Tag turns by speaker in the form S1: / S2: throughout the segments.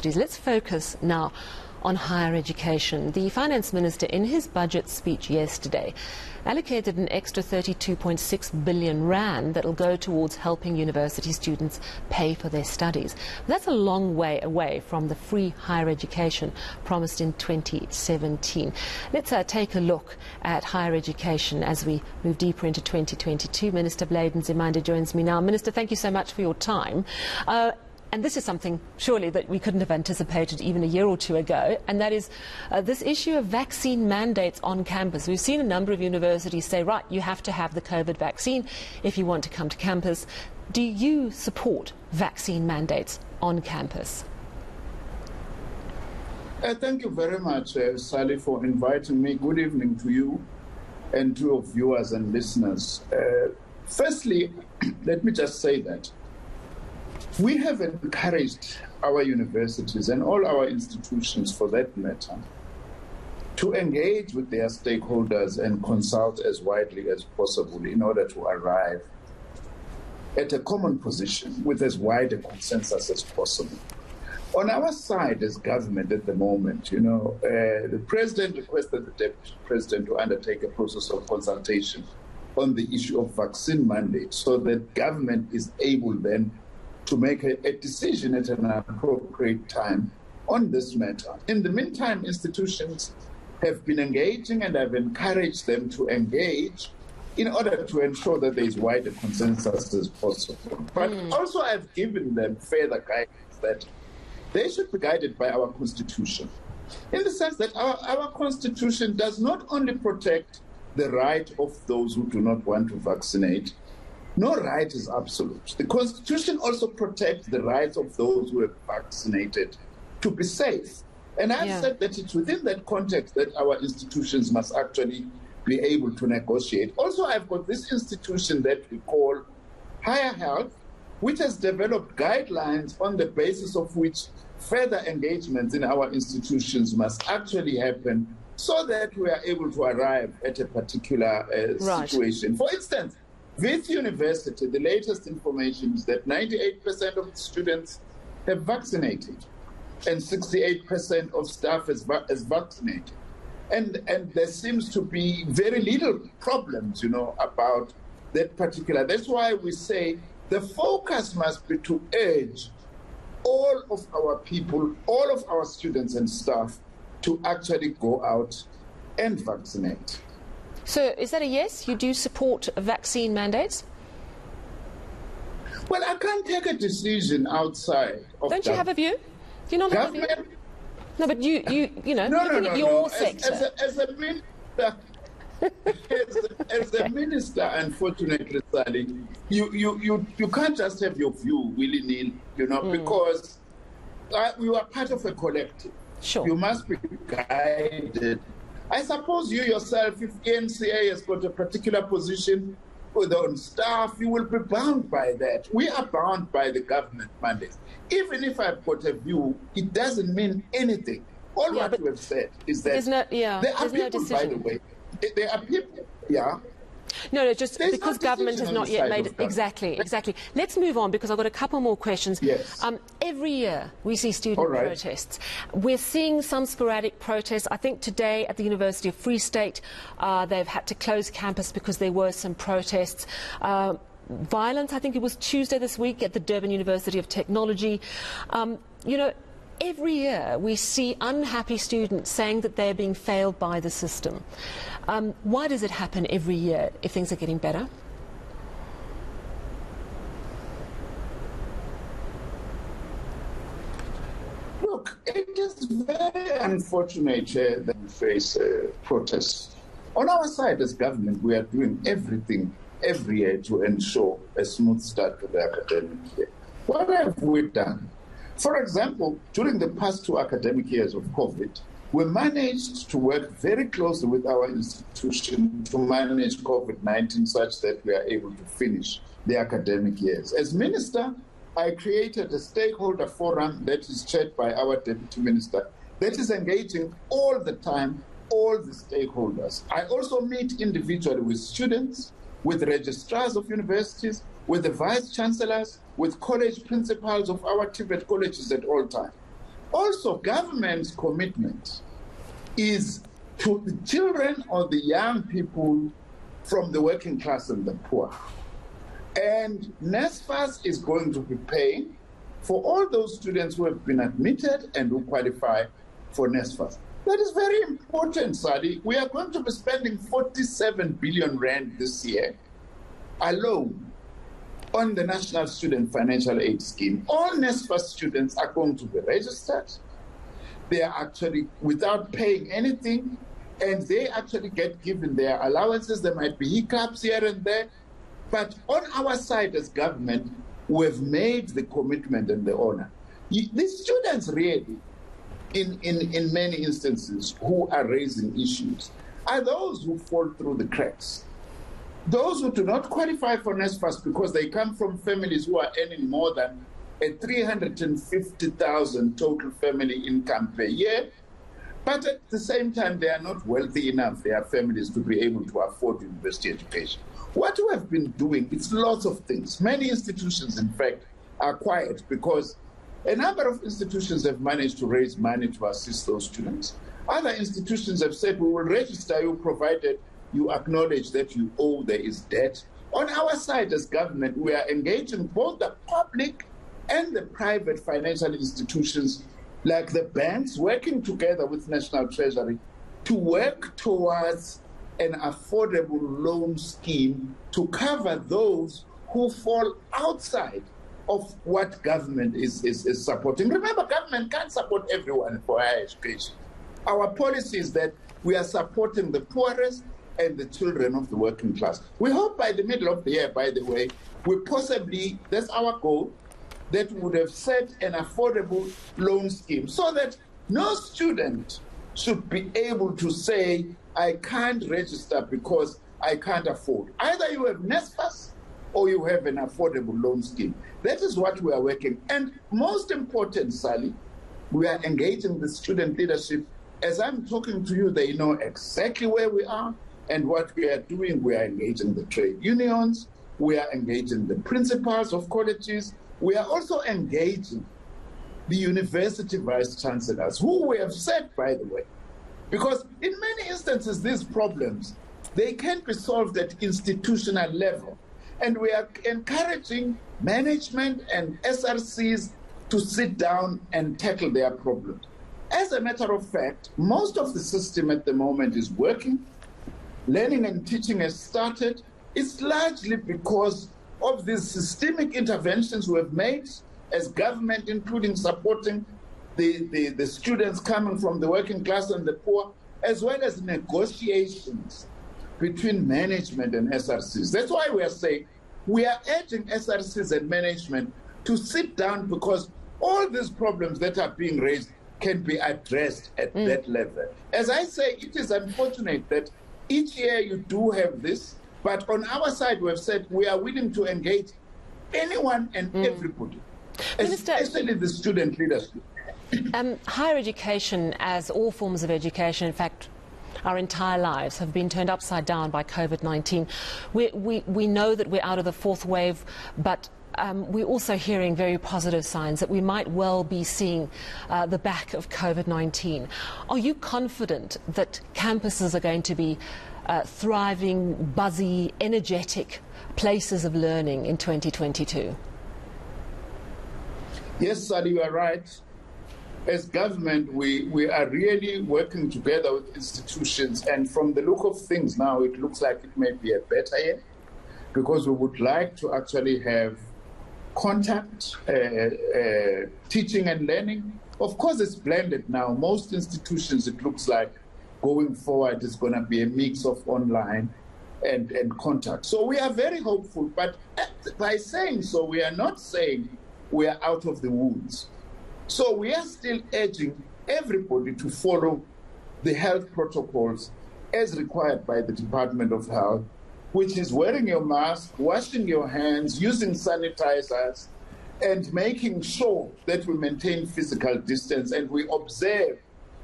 S1: Let's focus now on higher education. The Finance Minister, in his budget speech yesterday, allocated an extra 32.6 billion rand that will go towards helping university students pay for their studies. That's a long way away from the free higher education promised in 2017. Let's take a look at higher education as we move deeper into 2022. Minister Blade Nzimande joins me now. Minister, thank you so much for your time. And this is something, surely, that we couldn't have anticipated even a year or two ago, and that is this issue of vaccine mandates on campus. We've seen a number of universities say, right, you have to have the COVID vaccine if you want to come to campus. Do you support vaccine mandates on campus?
S2: Thank you very much, Sally, for inviting me. Good evening to you and to your viewers and listeners. Firstly, let me just say that we have encouraged our universities and all our institutions, for that matter, to engage with their stakeholders and consult as widely as possible in order to arrive at a common position with as wide a consensus as possible. On our side as government at the moment, the President requested the Deputy President to undertake a process of consultation on the issue of vaccine mandate so that government is able then to make a decision at an appropriate time on this matter. In the meantime, institutions have been engaging, and I've encouraged them to engage in order to ensure that there is wider consensus as possible. But also I've given them further guidance that they should be guided by our Constitution, in the sense that our Constitution does not only protect the right of those who do not want to vaccinate. No right is absolute. The Constitution also protects the rights of those who are vaccinated to be safe. And I've said that it's within that context that our institutions must actually be able to negotiate. Also, I've got this institution that we call Higher Health, which has developed guidelines on the basis of which further engagements in our institutions must actually happen so that we are able to arrive at a particular situation. For instance, Wits University, the latest information is that 98% of the students have vaccinated and 68% of staff is vaccinated. And there seems to be very little problems, about that particular. That's why we say the focus must be to urge all of our people, all of our students and staff to actually go out and vaccinate.
S1: So is that a yes? You do support vaccine mandates?
S2: Well, I can't take a decision outside of
S1: Don't you have a view? Do you not have a view? No, but looking at your sector.
S2: As a minister, as a minister, unfortunately, Sally, you can't just have your view willy-nilly, because we are part of a collective.
S1: Sure.
S2: You must be guided. I suppose you yourself, if eNCA has got a particular position on staff, you will be bound by that. We are bound by the government mandate. Even if I've got a view, it doesn't mean anything. All what we have said is that there are people, by the way, there are people,
S1: No, just there's because government has not yet made it. Exactly. Let's move on, because I've got a couple more questions.
S2: Yes.
S1: Every year we see student protests. We're seeing some sporadic protests. I think today at the University of Free State, they've had to close campus because there were some protests. Violence, I think it was Tuesday this week at the Durban University of Technology. Every year we see unhappy students saying that they're being failed by the system. Why does it happen every year if things are getting better?
S2: Look, it is very unfortunate that we face protests. On our side as government, we are doing everything every year to ensure a smooth start to the academic year. What have we done? For example, during the past 2 academic years of COVID, we managed to work very closely with our institution to manage COVID-19 such that we are able to finish the academic years. As minister, I created a stakeholder forum that is chaired by our Deputy Minister that is engaging all the time all the stakeholders. I also meet individually with students, with registrars of universities, with the vice chancellors, with college principals of our TVET colleges at all times. Also, government's commitment is to the children or the young people from the working class and the poor. And NSFAS is going to be paying for all those students who have been admitted and who qualify for NSFAS. That is very important, Sally. We are going to be spending 47 billion rand this year alone on the National Student Financial Aid Scheme. All NSFAS students are going to be registered. They are actually without paying anything, and they actually get given their allowances. There might be hiccups here and there, but on our side as government, we've made the commitment and the honor. These students really, in many instances, who are raising issues, are those who fall through the cracks. Those who do not qualify for NSFAS because they come from families who are earning more than a 350,000 total family income per year, but at the same time, they are not wealthy enough, their families, to be able to afford university education. What we have been doing is lots of things. Many institutions, in fact, are quiet because a number of institutions have managed to raise money to assist those students. Other institutions have said, we will register you provided you acknowledge that you owe, there is debt. On our side as government, we are engaging both the public and the private financial institutions like the banks, working together with National Treasury to work towards an affordable loan scheme to cover those who fall outside of what government is supporting. Remember, government can't support everyone for higher education. Our policy is that we are supporting the poorest and the children of the working class. We hope by the middle of the year, by the way, we possibly, that's our goal, that would have set an affordable loan scheme so that no student should be able to say, I can't register because I can't afford. Either you have NSFAS or you have an affordable loan scheme. That is what we are working. And most important, Sally, we are engaging the student leadership. As I'm talking to you, they know exactly where we are and what we are doing. We are engaging the trade unions. We are engaging the principals of colleges. We are also engaging the university vice chancellors, who we have said, by the way, because in many instances, these problems, they can't be solved at institutional level. And we are encouraging management and SRCs to sit down and tackle their problems. As a matter of fact, most of the system at the moment is working. Learning and teaching has started. It's largely because of these systemic interventions we have made as government, including supporting the students coming from the working class and the poor, as well as negotiations between management and SRCs. That's why we are saying we are urging SRCs and management to sit down, because all these problems that are being raised can be addressed at that level. As I say, it is unfortunate that each year you do have this, but on our side we have said we are willing to engage anyone and everybody,
S1: Minister,
S2: especially the student leadership.
S1: Higher education, as all forms of education, in fact, our entire lives have been turned upside down by COVID-19. We know that we're out of the fourth wave, but we're also hearing very positive signs that we might well be seeing the back of COVID-19. Are you confident that campuses are going to be thriving, buzzy, energetic places of learning in 2022?
S2: Yes, Sally, you are right. As government, we are really working together with institutions, and from the look of things now, it looks like it may be a better year, because we would like to actually have contact, teaching and learning. Of course, it's blended now. Most institutions, it looks like going forward is going to be a mix of online and contact. So we are very hopeful, but by saying so, we are not saying we are out of the woods. So we are still urging everybody to follow the health protocols as required by the Department of Health, which is wearing your mask, washing your hands, using sanitizers, and making sure that we maintain physical distance and we observe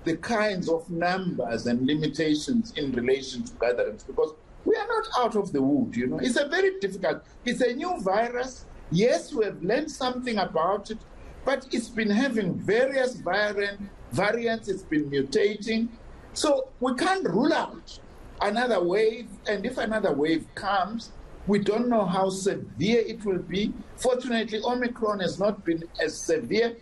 S2: the kinds of numbers and limitations in relation to gatherings, because we are not out of the wood, you know. It's a very difficult, it's a new virus. Yes, we have learned something about it, but it's been having various variants, it's been mutating. So we can't rule out another wave, and if another wave comes, we don't know how severe it will be. Fortunately, Omicron has not been as severe.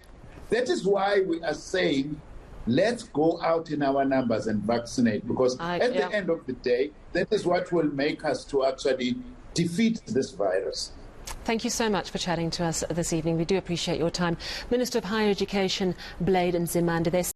S2: That is why we are saying, let's go out in our numbers and vaccinate, because at the end of the day, that is what will make us to actually defeat this virus.
S1: Thank you so much for chatting to us this evening. We do appreciate your time. Minister of Higher Education Blade Nzimande.